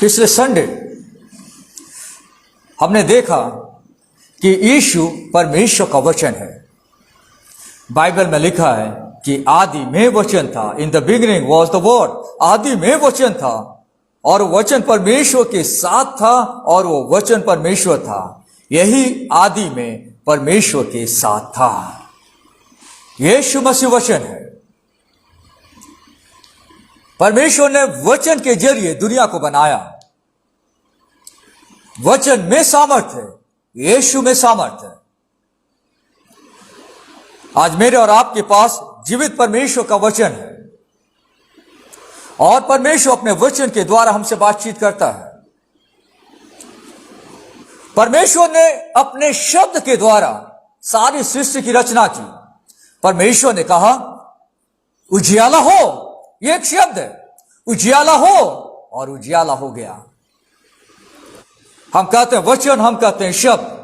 पिछले संडे हमने देखा कि यीशु परमेश्वर का वचन है। बाइबल में लिखा है कि आदि में वचन था, in the beginning was the word. आदि में वचन था और वचन परमेश्वर के साथ था और वो वचन परमेश्वर था। यही आदि में परमेश्वर के साथ था। यीशु मसीह वचन है। परमेश्वर ने वचन के जरिए दुनिया को बनाया। वचन में सामर्थ्य है, यीशु में सामर्थ्य है। आज मेरे और आपके पास जीवित परमेश्वर का वचन है और परमेश्वर अपने वचन के द्वारा हमसे बातचीत करता है। परमेश्वर ने अपने शब्द के द्वारा सारी सृष्टि की रचना की। परमेश्वर ने कहा उजियाला हो, ये एक शब्द है। उजियाला हो और उजियाला हो गया। हम कहते हैं वचन, हम कहते हैं शब्द।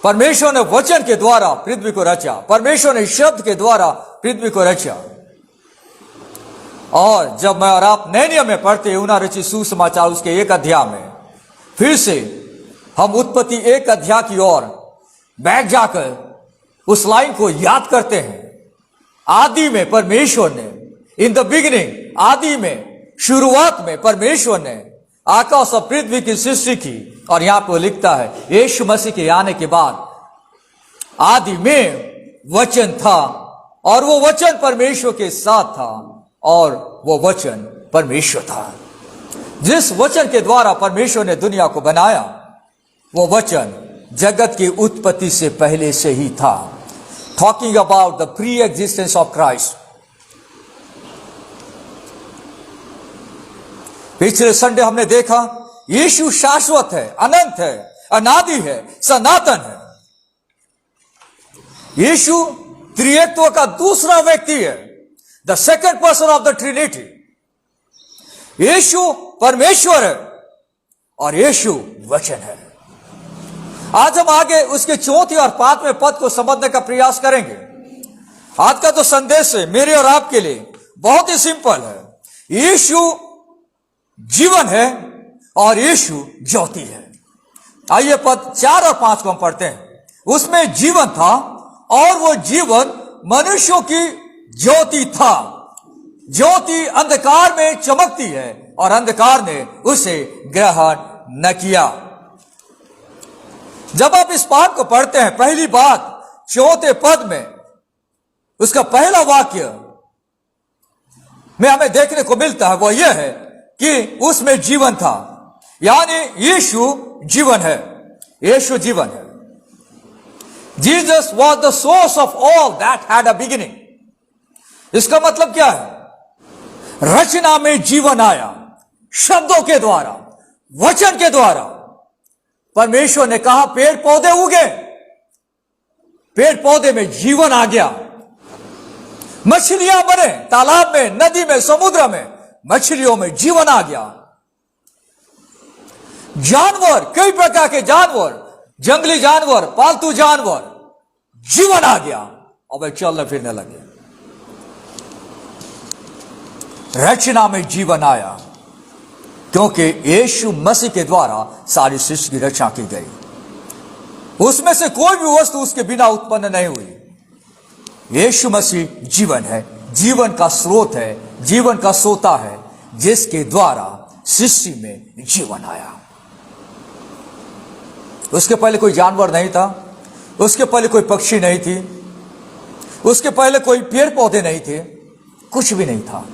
परमेश्वर ने वचन के द्वारा पृथ्वी को रचा, परमेश्वर ने शब्द के द्वारा पृथ्वी को रचा। और जब मैं और आप नए नियम में पढ़ते यूना रचित सुसमाचार उसके 1 अध्याय में फिर से हम उत्पत्ति 1 अध्याय की ओर बैठ जाकर उस लाइन को याद करते हैं। आदि में परमेश्वर ने, इन द बिगिनिंग, आदि में, शुरुआत में परमेश्वर ने आकाश और पृथ्वी की सृष्टि की। और यहां पर लिखता है यीशु मसीह के आने के बाद आदि में वचन था और वो वचन परमेश्वर के साथ था और वो वचन परमेश्वर था। जिस वचन के द्वारा परमेश्वर ने दुनिया को बनाया वो वचन जगत की उत्पत्ति से पहले से ही था। Talking about the pre existence of Christ. पिछले संडे हमने देखा यीशु शाश्वत है, अनंत है, अनादि है, सनातन है। यीशु त्रिएकत्व का दूसरा व्यक्ति है, the second person of the trinity. Yeshu परमेश्वर है और यीशु वचन है। आज हम आगे उसके 4 और 5वें पद को समझने का प्रयास करेंगे। आज का तो संदेश है मेरे और आपके लिए बहुत ही सिंपल है। यीशु जीवन है और यीशु ज्योति है। आइए पद 4 और 5 को हम पढ़ते हैं। उसमें जीवन था और वो जीवन मनुष्यों की ज्योति था। ज्योति अंधकार में चमकती है और अंधकार ने उसे ग्रहण न किया। जब आप इस पाठ को पढ़ते हैं, पहली बात 4 पद में उसका पहला वाक्य में हमें देखने को मिलता है वो यह है कि उसमें जीवन था, यानी यीशु जीवन है। यीशु जीवन है। Jesus was the source of all that had a beginning. इसका मतलब क्या है? रचना में जीवन आया शब्दों के द्वारा, वचन के द्वारा। परमेश्वर ने कहा पेड़ पौधे उगे, पेड़ पौधे में जीवन आ गया। मछलियां बने, तालाब में, नदी में, समुद्र में मछलियों में जीवन आ गया। जानवर, कई प्रकार के जानवर, जंगली जानवर, पालतू जानवर, जीवन आ गया और वे चलने फिरने लगे। रचना में जीवन आया क्योंकि यीशु मसीह के द्वारा सारी सृष्टि की रचना की गई। उसमें से कोई भी वस्तु उसके बिना उत्पन्न नहीं हुई। यीशु मसीह जीवन है, जीवन का स्रोत है, जीवन का सोता है, जिसके द्वारा सृष्टि में जीवन आया। उसके पहले कोई जानवर नहीं था, उसके पहले कोई पक्षी नहीं थी, उसके पहले कोई पेड़ पौधे नहीं थे, कुछ भी नहीं था।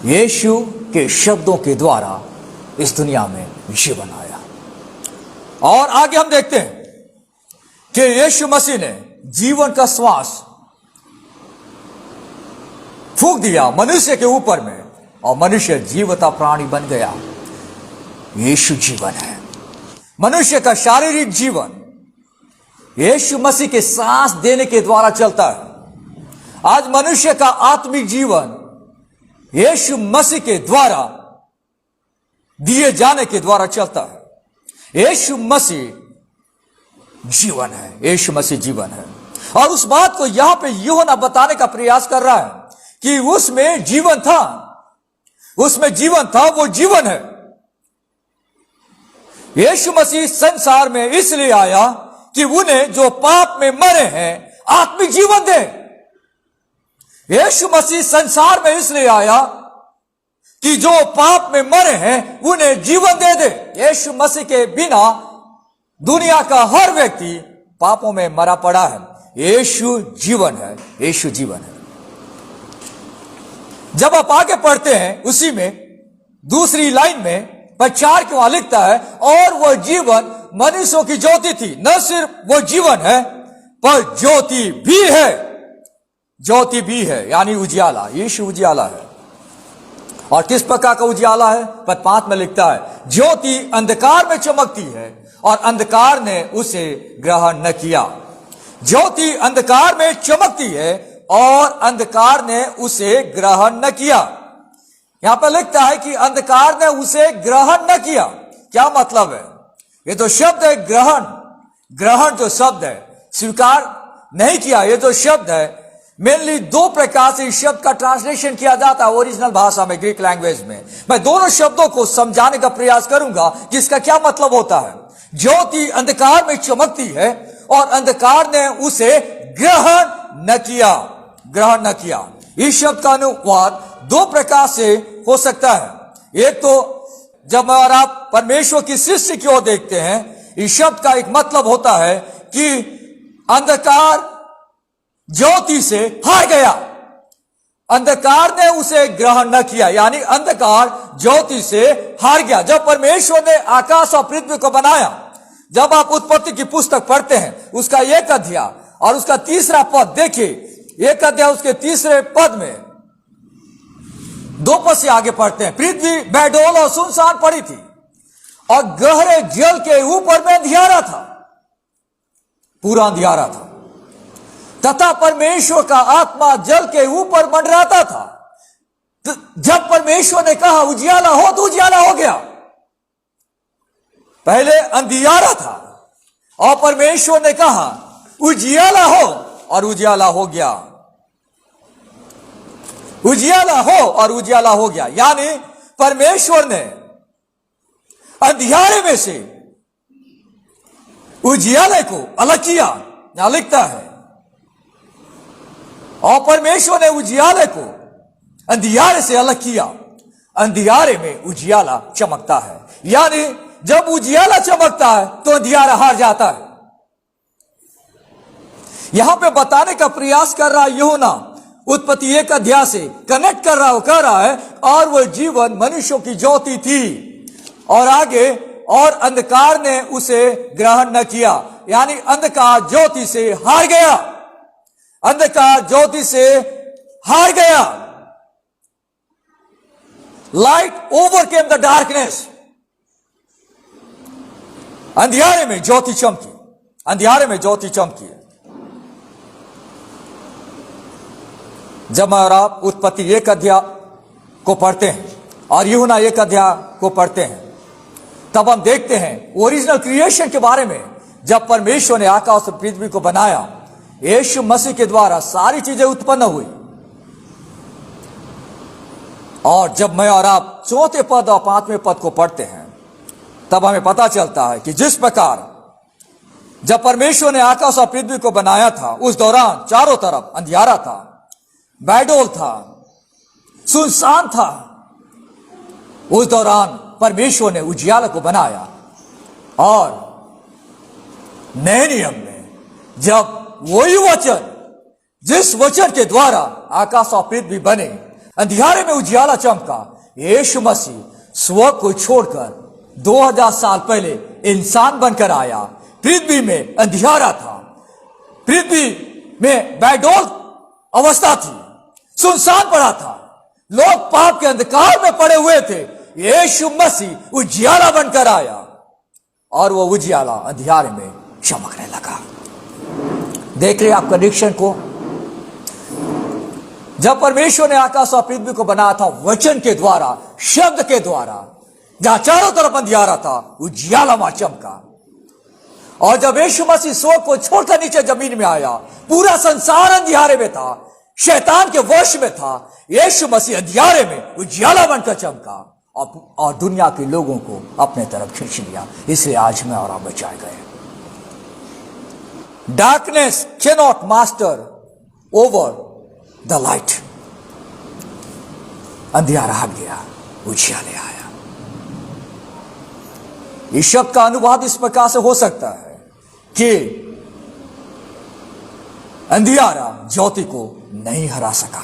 यीशु के शब्दों के द्वारा इस दुनिया में जीवन आया। और आगे हम देखते हैं कि यीशु मसीह ने जीवन का श्वास फूंक दिया मनुष्य के ऊपर में और मनुष्य जीवता प्राणी बन गया। यीशु जीवन है। मनुष्य का शारीरिक जीवन यीशु मसीह के सांस देने के द्वारा चलता है। आज मनुष्य का आत्मिक जीवन यीशु मसीह के द्वारा दिए जाने के द्वारा चलता है। यीशु मसीह जीवन है, यीशु मसीह जीवन है। और उस बात को यहां पे यूहन्ना बताने का प्रयास कर रहा है। कि उसमें जीवन था, उसमें जीवन था, वो जीवन है। यीशु मसीह संसार में इसलिए आया कि उन्हें जो पाप में मरे हैं आत्मिक जीवन दे। यीशु मसीह संसार में इसलिए आया कि जो पाप में मरे हैं उन्हें जीवन दे दे। यीशु मसीह के बिना दुनिया का हर व्यक्ति पापों में मरा पड़ा है। यीशु जीवन है, यीशु जीवन है। जब आप आगे पढ़ते हैं उसी में दूसरी लाइन में 4 के वहां लिखता है, और वह जीवन मनुष्यों की ज्योति थी। न सिर्फ वो जीवन है पर ज्योति भी है, ज्योति भी है, यानी उजियाला। यीशु उजियाला है। और किस प्रकार का उजियाला है? पद 5 में लिखता है, ज्योति अंधकार में चमकती है और अंधकार ने उसे ग्रहण न किया। ज्योति अंधकार में चमकती है और अंधकार ने उसे ग्रहण न किया। यहां पर लिखता है कि अंधकार ने उसे ग्रहण न किया। क्या मतलब है? ये तो शब्द है ग्रहण, ग्रहण जो शब्द है, स्वीकार नहीं किया, ये जो शब्द है मेनली 2 प्रकार से इस शब्द का ट्रांसलेशन किया जाता है ओरिजिनल भाषा में, ग्रीक लैंग्वेज में। मैं दोनों शब्दों को समझाने का प्रयास करूंगा कि इसका क्या मतलब होता है। ज्योति अंधकार में चमकती है और अंधकार ने उसे ग्रहण न किया, ग्रहण न किया। इस शब्द का अनुवाद 2 प्रकार से हो सकता है। एक तो जब और आप परमेश्वर की सृष्टि की ओर देखते हैं, इस शब्द का एक मतलब होता है कि अंधकार ज्योति से हार गया, अंधकार ने उसे ग्रहण न किया, यानी अंधकार ज्योति से हार गया। जब परमेश्वर ने आकाश और पृथ्वी को बनाया, जब आप उत्पत्ति की पुस्तक पढ़ते हैं उसका 1 अध्याय और उसका 3रा पद देखिए। 1 अध्याय उसके 3रे पद में 2 पद से आगे पढ़ते हैं, पृथ्वी बेडौल और सुनसान पड़ी थी और गहरे जल के ऊपर में अंधियारा था, पूरा अंधियारा था, तथा परमेश्वर का आत्मा जल के ऊपर मंडराता था। जब परमेश्वर ने कहा उजियाला हो तो उजियाला हो गया। पहले अंधियारा था और परमेश्वर ने कहा उजियाला हो और उजियाला हो गया, उजियाला हो और उजियाला हो गया। यानी परमेश्वर ने अंधियारे में से उजियाले को अलग किया। यहां लिखता है, और परमेश्वर ने उजियाले को अंधियारे से अलग किया। अंधियारे में उजियाला चमकता है, यानी जब उजियाला चमकता है तो अंधियारा हार जाता है। यहां पे बताने का प्रयास कर रहा है यूहन्ना, उत्पत्ति 1 अध्याय से कनेक्ट कर रहा कह रहा है, और वह जीवन मनुष्यों की ज्योति थी। और आगे, और अंधकार ने उसे ग्रहण न किया, यानी अंधकार ज्योति से हार गया, अंधकार ज्योति से हार गया। Light overcame the darkness. अंधियारे में ज्योति चमकी, अंधियारे में ज्योति चमकी। जब और आप उत्पत्ति 1 अध्याय को पढ़ते हैं और यूहन्ना 1 अध्याय को पढ़ते हैं, तब हम देखते हैं ओरिजिनल क्रिएशन के बारे में। जब परमेश्वर ने आकाश और पृथ्वी को बनाया, यीशु मसीह के द्वारा सारी चीजें उत्पन्न हुई। और जब मैं और आप 4थे पद और 5वें पद को पढ़ते हैं, तब हमें पता चलता है कि जिस प्रकार जब परमेश्वर ने आकाश और पृथ्वी को बनाया था, उस दौरान चारों तरफ अंधियारा था, बेडौल था, सुनसान था। उस दौरान परमेश्वर ने उजियाला को बनाया। और नए नियम में जब वही वचन, जिस वचन के द्वारा आकाश और पृथ्वी बने, अंधियारे में उजियाला चमका, यीशु मसीह स्व को छोड़कर 2000 साल पहले इंसान बनकर आया। पृथ्वी में अंधियारा था, पृथ्वी में बेडौल अवस्था थी, सुनसान पड़ा था, लोग पाप के अंधकार में पड़े हुए थे। यीशु मसीह उजियाला बनकर आया और वो उजियाला अंधियारे में चमकने लगा। देख रहे आप कनेक्शन को? जब परमेश्वर ने आकाश और पृथ्वी को बनाया था वचन के द्वारा, शब्द के द्वारा, जहां चारों तरफ अंधियारा था, उजियाला वहां चमका। और जब यीशु मसीह स्वर्ग को छोड़कर नीचे जमीन में आया, पूरा संसार अंधियारे में था, शैतान के वश में था, यीशु मसीह अंधियारे में उजियाला बनकर चमका और दुनिया के लोगों को अपने तरफ खींच लिया। इसलिए आज मैं और आप बचाए गए। Darkness can not master over the light. अंधियारा हट गया, उजियाले आया। इस शब्द का अनुवाद इस प्रकार से हो सकता है कि अंधियारा ज्योति को नहीं हरा सका।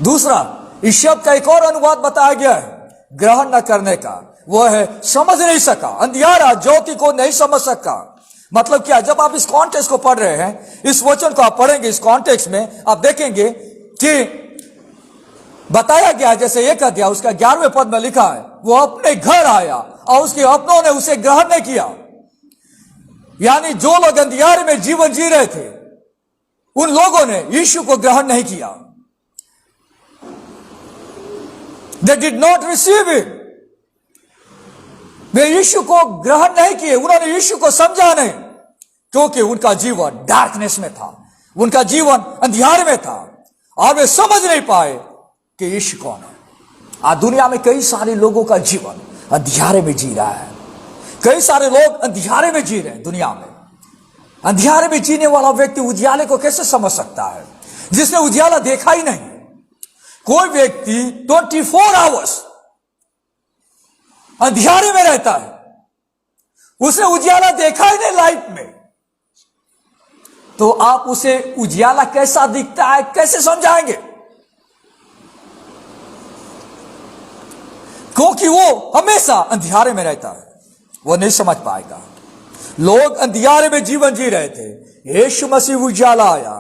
दूसरा, इस शब्द का एक और अनुवाद बताया गया है ग्रहण न करने का, वह है समझ नहीं सका। अंधियारा ज्योति को नहीं समझ सका। मतलब क्या? जब आप इस कॉन्टेक्स्ट को पढ़ रहे हैं, इस वचन को आप पढ़ेंगे, इस कॉन्टेक्स्ट में आप देखेंगे कि बताया गया है, जैसे 1 अध्याय उसका 11वें पद में लिखा है, वो अपने घर आया और उसके अपनों ने उसे ग्रहण नहीं किया। यानी जो लोग अंधियारे में जीवन जी रहे थे, उन लोगों ने यीशु को ग्रहण नहीं किया। They did not receive it. वे यीशु को ग्रहण नहीं किए, उन्होंने यीशु को समझा नहीं, क्योंकि उनका जीवन डार्कनेस में था, उनका जीवन अंधियारे में था और वे समझ नहीं पाए कि यीशु कौन है। आज दुनिया में कई सारे लोगों का जीवन अंधियारे में जी रहा है। कई सारे लोग अंधियारे में जी रहे हैं। दुनिया में अंधियारे में जीने वाला व्यक्ति उजियाले को कैसे समझ सकता है, जिसने उजियाला देखा ही नहीं? कोई व्यक्ति 24 आवर्स अंधियारे में रहता है, उसने उजियाला देखा ही नहीं लाइफ में, तो आप उसे उजियाला कैसा दिखता है कैसे समझाएंगे? क्योंकि वो हमेशा अंधियारे में रहता है, वो नहीं समझ पाएगा। लोग अंधियारे में जीवन जी रहे थे, यीशु मसीह उजियाला आया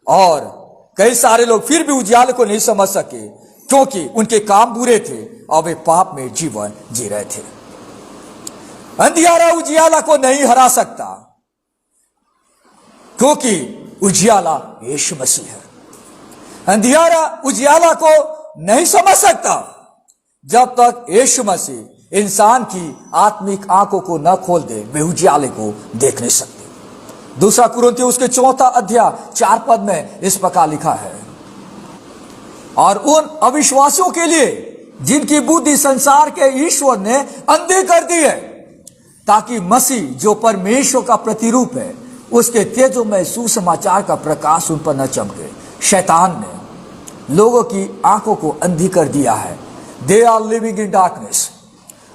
और कई सारे लोग फिर भी उजियाले को नहीं समझ सके, क्योंकि उनके काम बुरे थे और वे पाप में जीवन जी रहे थे। अंधियारा उजियाला को नहीं हरा सकता, क्योंकि उजियाला यीशु मसीह है। अंधियारा उजियाला को नहीं समझ सकता जब तक यीशु मसीह इंसान की आत्मिक आंखों को न खोल दे, वे उजियाले को देख नहीं सकते। दूसरा कुरिन्थियों उसके 4 अध्याय 4 पद में इस प्रकार लिखा है, और उन अविश्वासियों के लिए जिनकी बुद्धि संसार के ईश्वर ने अंधी कर दी है, ताकि मसीह जो परमेश्वर का प्रतिरूप है, उसके तेजोमय सुसमाचार का प्रकाश उन पर न चमके। शैतान ने लोगों की आंखों को अंधी कर दिया है। They are living in darkness.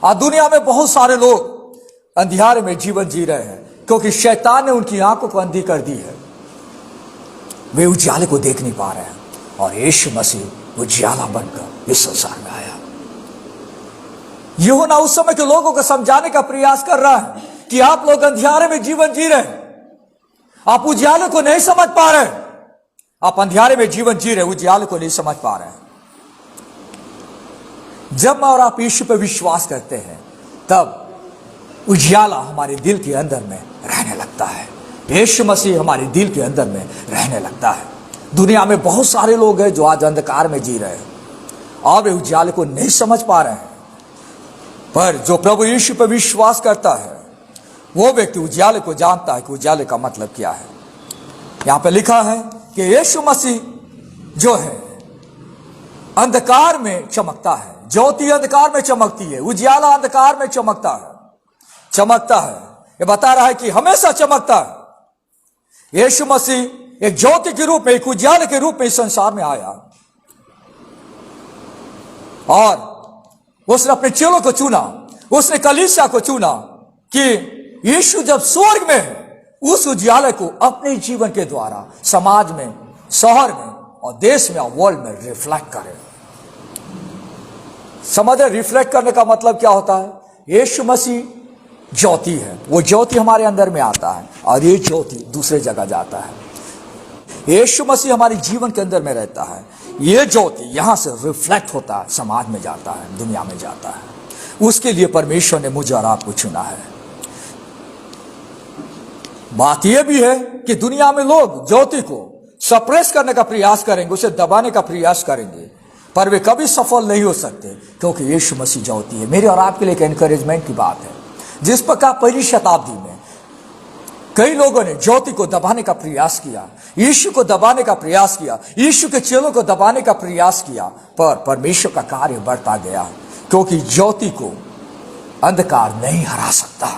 आज दुनिया में बहुत सारे लोग अंधियारे में जीवन जी रहे हैं, क्योंकि शैतान ने उनकी आंखों को अंधी कर दी है। वे उजियाले को देख नहीं पा रहे हैं, और यीशु मसीह उजियाला बनकर इस संसार में आया। यूहन्ना उस समय के लोगों को समझाने का प्रयास कर रहा है कि आप लोग अंधियारे में जीवन जी रहे हैं, आप उजियाले को नहीं समझ पा रहे, आप अंधियारे में जीवन जी रहे, उजियाले को नहीं समझ पा रहे हैं। जब मैं और आप यीशु पर विश्वास करते हैं, तब उजियाला हमारे दिल के अंदर में रहने लगता है। यीशु मसीह हमारे दिल के अंदर में रहने लगता है। दुनिया में बहुत सारे लोग हैं जो आज अंधकार में जी रहे हैं और वे उजियाले को नहीं समझ पा रहे हैं, पर जो प्रभु यीशु पर विश्वास करता है, वो व्यक्ति उजियाले को जानता है कि उजियाले का मतलब क्या है। यहां पे लिखा है कि यीशु मसीह जो है अंधकार में चमकता है। ज्योति अंधकार में चमकती है, उजियाला अंधकार में चमकता है। ये बता रहा है कि हमेशा चमकता है। यीशु मसीह एक ज्योति के रूप में, एक उजियाले के रूप में इस संसार में आया, और उसने अपने चेलों को चुना, उसने कलीसिया को चुना कि यीशु जब स्वर्ग में है, उस उजियाले को अपने जीवन के द्वारा समाज में, शहर में और देश में और वर्ल्ड में रिफ्लेक्ट करे। समझ रहे? रिफ्लेक्ट करने का मतलब क्या होता है? यीशु मसीह ज्योति है, वो ज्योति हमारे अंदर में आता है और ये ज्योति दूसरे जगह जाता है। यीशु मसीह हमारे जीवन के अंदर में रहता है, ये ज्योति यहां से रिफ्लेक्ट होता है, समाज में जाता है, दुनिया में जाता है। उसके लिए परमेश्वर ने मुझे और आपको चुना है। बात यह भी है कि दुनिया में लोग ज्योति को सप्रेस करने का प्रयास करेंगे, उसे दबाने का प्रयास करेंगे, पर वे कभी सफल नहीं हो सकते, क्योंकि यीशु मसीह ज्योति है। मेरे और आपके लिए एक एनकरेजमेंट की बात है। जिस प्रकार पहली शताब्दी में कई लोगों ने ज्योति को दबाने का प्रयास किया, यीशु को दबाने का प्रयास किया, यीशु के चेलों को दबाने का प्रयास किया, पर परमेश्वर का कार्य बढ़ता गया, क्योंकि ज्योति को अंधकार नहीं हरा सकता।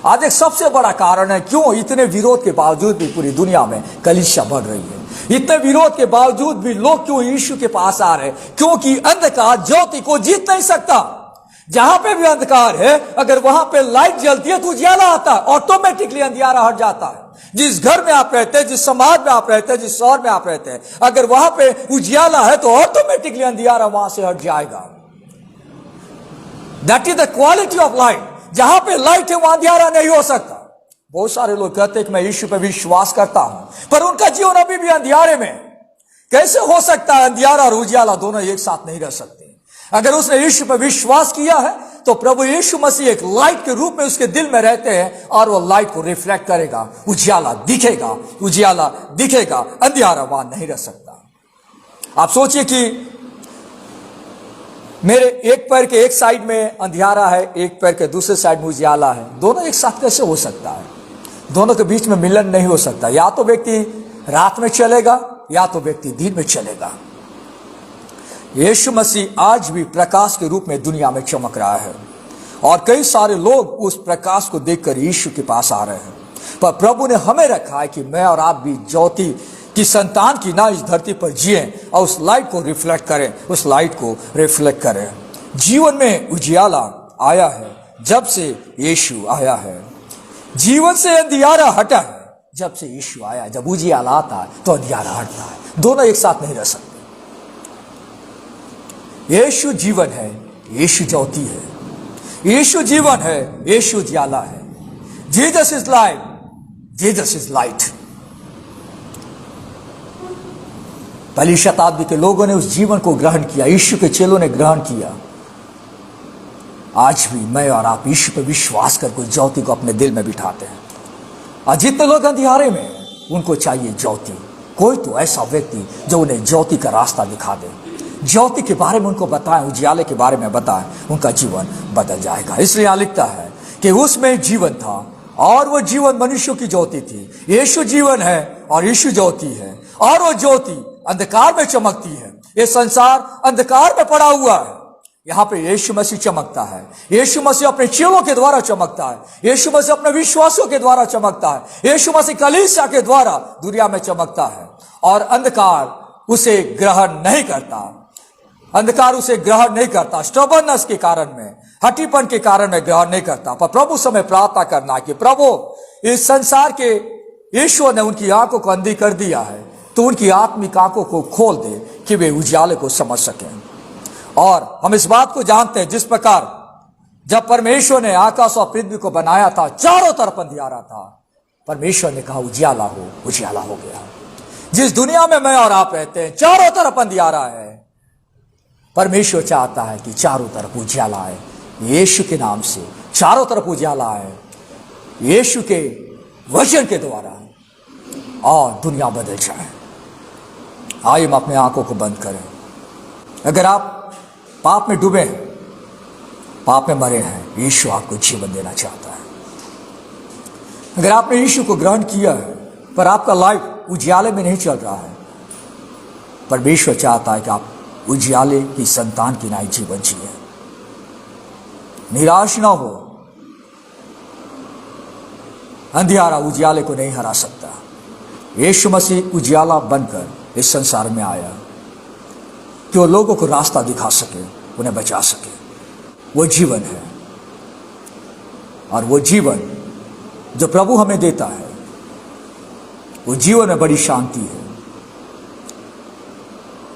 आज एक सबसे बड़ा कारण है क्यों इतने विरोध के बावजूद भी पूरी दुनिया में कलीसिया बढ़ रही है। इतने विरोध के बावजूद भी लोग क्यों यीशु के पास आ रहे हैं? क्योंकि अंधकार ज्योति को जीत नहीं सकता। जहां पे भी अंधकार है, अगर वहां पे लाइट जलती है तो उजियाला आता है, ऑटोमेटिकली अंधियारा हट जाता है। जिस घर में आप रहते हैं, जिस समाज में आप रहते हैं, जिस शहर में आप रहते हैं, अगर वहां पे उजियाला है तो ऑटोमेटिकली अंधियारा वहां से हट जाएगा। That is the quality of light. जहां पे लाइट है वहां अंधियारा नहीं हो सकता। बहुत सारे लोग कहते हैं कि मैं यीशु पे विश्वास करता हूं, पर उनका जीवन अभी भी अंधियारे में। कैसे हो सकता है? अंधियारा और उजियाला दोनों एक साथ नहीं रह सकते। अगर उसने यीशु पर विश्वास किया है तो प्रभु यीशु मसीह एक लाइट के रूप में उसके दिल में रहते हैं और वो लाइट को रिफ्लेक्ट करेगा। उजियाला दिखेगा, उजियाला दिखेगा, अंधियारा वहां नहीं रह सकता। आप सोचिए कि मेरे एक पैर के एक साइड में अंधियारा है, एक पैर के दूसरे साइड में उजियाला है। दोनों एक साथ कैसे हो सकता है? दोनों के बीच में मिलन नहीं हो सकता। या तो व्यक्ति रात में चलेगा या तो व्यक्ति दिन में चलेगा। यीशु मसीह आज भी प्रकाश के रूप में दुनिया में चमक रहा है और कई सारे लोग उस प्रकाश को देखकर यीशु के पास आ रहे हैं। पर प्रभु ने हमें रखा है कि मैं और आप भी ज्योति की संतान की ना इस धरती पर जिए और उस लाइट को रिफ्लेक्ट करें, उस लाइट को रिफ्लेक्ट करें। जीवन में उजियाला आया है जब से यीशु आया है। जीवन से अंधियारा हटा है जब से यीशु आया है। जब उजियाला आता है तो अंधियारा हटता है। दोनों एक साथ नहीं रह सकते। यीशु जीवन है, यीशु ज्योति है। यीशु जीवन है, यीशु उजियाला है। Jesus is light, Jesus is light. पहली शताब्दी के लोगों ने उस जीवन को ग्रहण किया, यीशु के चेलों ने ग्रहण किया। आज भी मैं और आप यीशु पर विश्वास करके उस ज्योति को अपने दिल में बिठाते हैं। और जितने लोग अंधियारे में हैं उनको चाहिए ज्योति। कोई तो ऐसा व्यक्ति जो उन्हें ज्योति का रास्ता दिखा दे, ज्योति के बारे में उनको बताएं, उजियाले के बारे में बताएं, उनका जीवन बदल जाएगा। इसलिए यहां लिखता है कि उसमें जीवन था और वो जीवन मनुष्यों की ज्योति थी। यीशु जीवन है और यीशु ज्योति है और वो ज्योति अंधकार में चमकती है। ये संसार अंधकार में पड़ा हुआ है, यहाँ पे यीशु मसीह चमकता है। यीशु मसीह अपने चेलों के द्वारा चमकता है। यीशु मसीह अपने विश्वासों के द्वारा चमकता है। यीशु मसीह कलीसिया के द्वारा दुनिया में चमकता है और अंधकार उसे ग्रहण नहीं करता। अंधकार उसे ग्रहण नहीं करता। स्टबर्ननेस के कारण में, हठीपन के कारण में ग्रहण नहीं करता। पर प्रभु से हमें प्रार्थना करना कि प्रभु इस संसार के ईश्वर ने उनकी आंखों को अंधी कर दिया है तो उनकी आत्मिक आंखों को खोल दे कि वे उजियाले को समझ सकें। और हम इस बात को जानते हैं, जिस प्रकार जब परमेश्वर ने आकाश और पृथ्वी को बनाया था चारों तरफ अंधियारा था, परमेश्वर ने कहा उजियाला हो, उजियाला हो गया। जिस दुनिया में मैं और आप रहते हैं चारों तरफ अंधियारा है, परमेश्वर चाहता है कि चारों तरफ उजियाला आए। यीशु के नाम से चारों तरफ उजियाला आए, यीशु के वचन के द्वारा, और दुनिया बदल जाए। आइए हम अपने आंखों को बंद करें। अगर आप पाप में डूबे हैं, पाप में मरे हैं, यीशु आपको जीवन देना चाहता है। अगर आपने यीशु को ग्रहण किया है पर आपका लाइफ उजियाले में नहीं चल रहा है, परमेश्वर चाहता है कि आप उजियाले की संतान की नाई जीवन जिए। निराश ना हो। अंधियारा उजियाले को नहीं हरा सकता। यीशु मसीह उजियाला बनकर इस संसार में आया कि वो लोगों को रास्ता दिखा सके, उन्हें बचा सके। वो जीवन है और वो जीवन जो प्रभु हमें देता है, वो जीवन में बड़ी शांति है।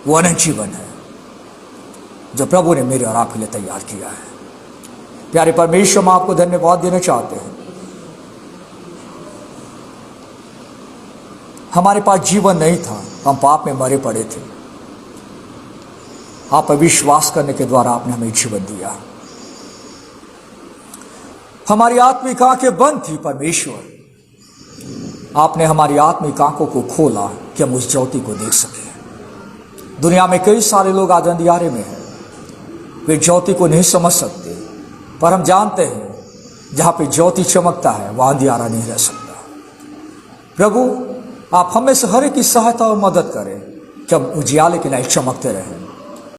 वो अनंत जीवन है जो प्रभु ने मेरे और आपके लिए तैयार किया है। प्यारे परमेश्वर, हम आपको धन्यवाद देना चाहते हैं। हमारे पास जीवन नहीं था, हम पाप में मरे पड़े थे। आप पर विश्वास करने के द्वारा आपने हमें जीवन दिया। हमारी आत्मिक आंखें बंद थी, परमेश्वर आपने हमारी आत्मिक आंखों को खोला कि हम उस ज्योति को देख सकें। दुनिया में कई सारे लोग आज अंधियारे में हैं, वे ज्योति को नहीं समझ सकते, पर हम जानते हैं जहां पे ज्योति चमकता है वहां अंधियारा नहीं रह सकता। प्रभु, आप हमें से हर एक की सहायता और मदद करें कि हम उजियाले के नहीं चमकते रहें।